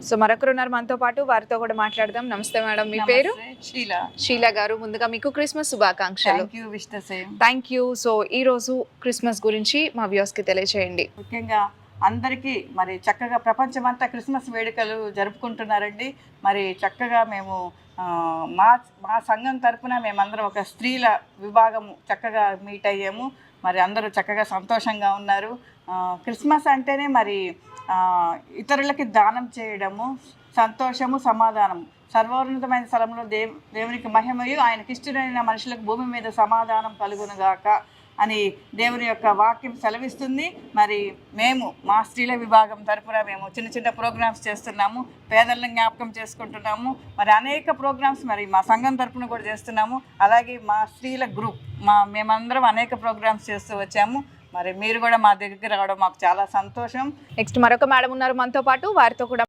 So మరొకరు ఉన్నారు మనతో పాటు, వారితో కూడా మాట్లాడదాం. నమస్తే మేడం, మీ పేరు? షీలా గారు, ముందుగా మీకు క్రిస్మస్ శుభాకాంక్షలు. Thank you. సో ఈ రోజు క్రిస్మస్ గురించి మా వ్యూవర్స్ కి తెలియజేయండి. ముఖ్యంగా అందరికీ మరి చక్కగా ప్రపంచమంతా క్రిస్మస్ వేడుకలు జరుపుకుంటున్నారండి. మరి చక్కగా మేము మా మా సంఘం తరపున మేమందరం ఒక స్త్రీల విభాగం చక్కగా మీట్ అయ్యాము. మరి అందరూ చక్కగా సంతోషంగా ఉన్నారు. క్రిస్మస్ అంటేనే మరి ఇతరులకి దానం చేయడము, సంతోషము, సమాధానము. సర్వోన్నతమైన స్థలంలో దేవునికి మహిమయు, ఆయనకి ఇష్టమైన మనుషులకు భూమి మీద సమాధానం కలుగునుగాక అని దేవుని యొక్క వాక్యం సెలవిస్తుంది. మరి మేము మా స్త్రీల విభాగం తరపున మేము చిన్న చిన్న ప్రోగ్రామ్స్ చేస్తున్నాము, పేదలను జ్ఞాపకం చేసుకుంటున్నాము. మరి అనేక ప్రోగ్రామ్స్ మరి మా సంఘం తరపున కూడా చేస్తున్నాము. అలాగే మా స్త్రీల గ్రూప్ మేమందరం అనేక ప్రోగ్రామ్స్ చేస్తూ వచ్చాము. మరి మీరు కూడా మా దగ్గరికి రావడం మాకు చాలా సంతోషం. నెక్స్ట్ మరొక మేడం ఉన్నారు మనతో పాటు, వారితో కూడా